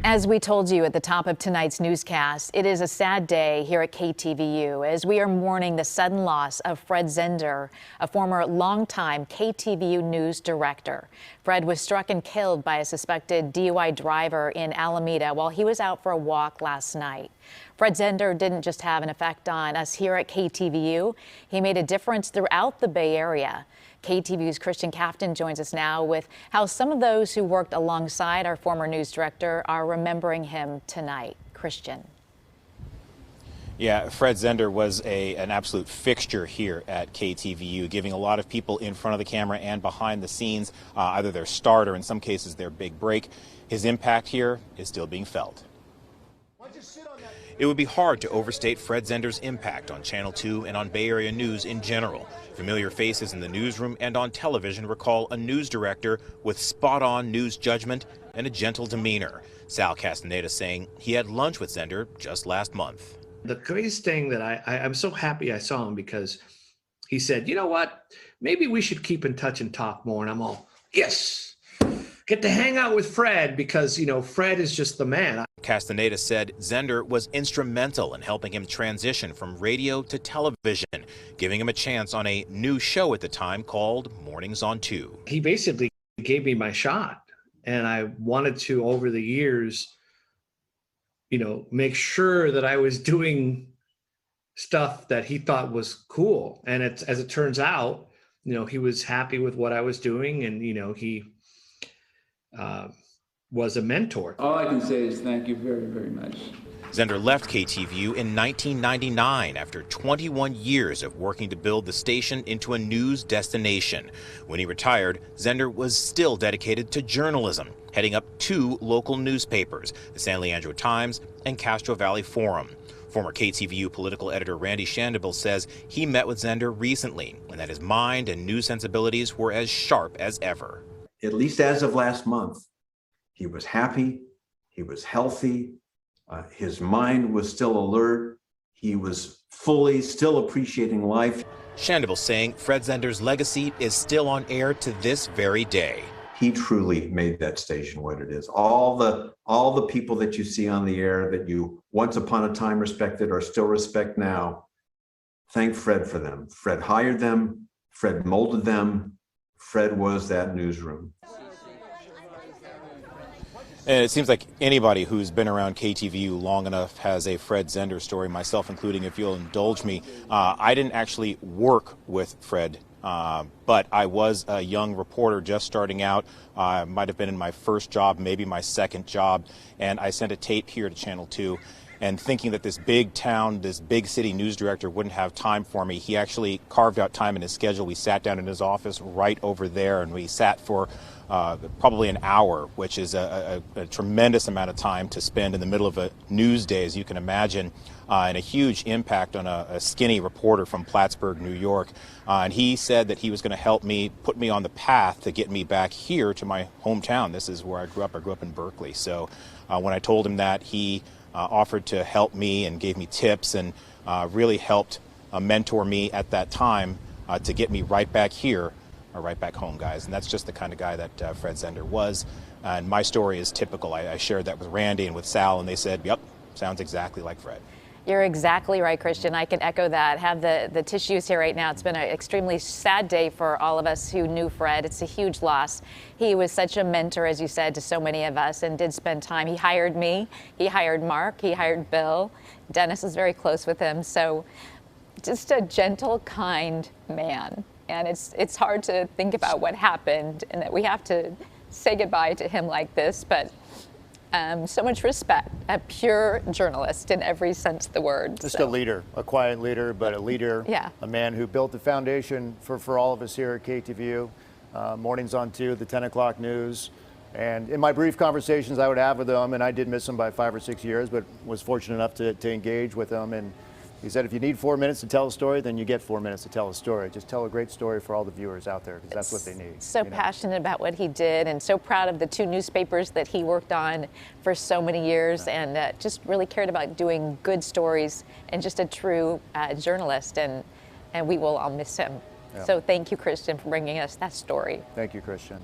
As we told you at the top of tonight's newscast, it is a sad day here at KTVU as we are mourning the sudden loss of Fred Zehnder, a former longtime KTVU news director. Fred was struck and killed by a suspected DUI driver in Alameda while he was out for a walk last night. Fred Zehnder didn't just have an effect on us here at KTVU. He made a difference throughout the Bay Area. KTVU's Christian Cafton joins us now with how some of those who worked alongside our former news director are remembering him tonight. Christian. Yeah, Fred Zehnder was an absolute fixture here at KTVU, giving a lot of people in front of the camera and behind the scenes either their start or in some cases their big break. His impact here is still being felt. It would be hard to overstate Fred Zehnder's impact on Channel 2 and on Bay Area news in general. Familiar faces in the newsroom and on television recall a news director with spot-on news judgment and a gentle demeanor. Sal Castaneda saying he had lunch with Zehnder just last month. The craziest thing that I'm so happy I saw him because he said, you know what, maybe we should keep in touch and talk more. And I'm all, yes. Get to hang out with Fred because, you know, Fred is just the man. Castaneda said Zehnder was instrumental in helping him transition from radio to television, giving him a chance on a new show at the time called Mornings on 2. He basically gave me my shot, and I wanted to, over the years, you know, make sure that I was doing stuff that he thought was cool. And as it turns out, you know, he was happy with what I was doing, and, you know, he was a mentor. All I can say is thank you very, very much. Zehnder left KTVU in 1999 after 21 years of working to build the station into a news destination. When he retired, Zehnder was still dedicated to journalism, heading up 2 local newspapers, the San Leandro Times and Castro Valley Forum. Former KTVU political editor Randy Shandable says he met with Zehnder recently and that his mind and news sensibilities were as sharp as ever. At least as of last month, he was happy, he was healthy, his mind was still alert, he was fully still appreciating life. Shandable saying Fred Zehnder's legacy is still on air to this very day. He truly made that station what it is. All the people that you see on the air that you once upon a time respected or still respect now, thank Fred for them. Fred hired them, Fred molded them, Fred was that newsroom. And it seems like anybody who's been around KTVU long enough has a Fred Zehnder story, myself including, if you'll indulge me. I didn't actually work with Fred, but I was a young reporter just starting out. I might have been in my first job, maybe my second job, and I sent a tape here to Channel 2. And thinking that this big town, this big city news director wouldn't have time for me, he actually carved out time in his schedule. We sat down in his office right over there, and we sat for probably an hour, which is a tremendous amount of time to spend in the middle of a news day, as you can imagine, and a huge impact on a skinny reporter from Plattsburgh, New York. And he said that he was going to help me, put me on the path to get me back here to my hometown. This is where I grew up. I grew up in Berkeley. So when I told him that, he offered to help me and gave me tips and really helped mentor me at that time to get me right back here, or right back home, guys. And that's just the kind of guy that Fred Zehnder was. And my story is typical. I shared that with Randy and with Sal, and they said, yep, sounds exactly like Fred. You're exactly right, Christian. I can echo that. Have the tissues here right now. It's been an extremely sad day for all of us who knew Fred. It's a huge loss. He was such a mentor, as you said, to so many of us, and did spend time. He hired me. He hired Mark. He hired Bill. Dennis is very close with him. So just a gentle, kind man. And it's hard to think about what happened and that we have to say goodbye to him like this, but so much respect, a pure journalist in every sense of the word. Just a leader, a quiet leader, but a leader, yeah. A man who built the foundation for all of us here at KTVU. Mornings on 2, the 10 o'clock news. And in my brief conversations I would have with him, and I did miss him by 5 or 6 years, but was fortunate enough to engage with him. And he said, if you need 4 minutes to tell a story, then you get 4 minutes to tell a story. Just tell a great story for all the viewers out there, because that's what they need. So passionate about what he did, and so proud of the 2 newspapers that he worked on for so many years, and just really cared about doing good stories, and just a true journalist, and we will all miss him. Yeah. So thank you, Christian, for bringing us that story. Thank you, Christian.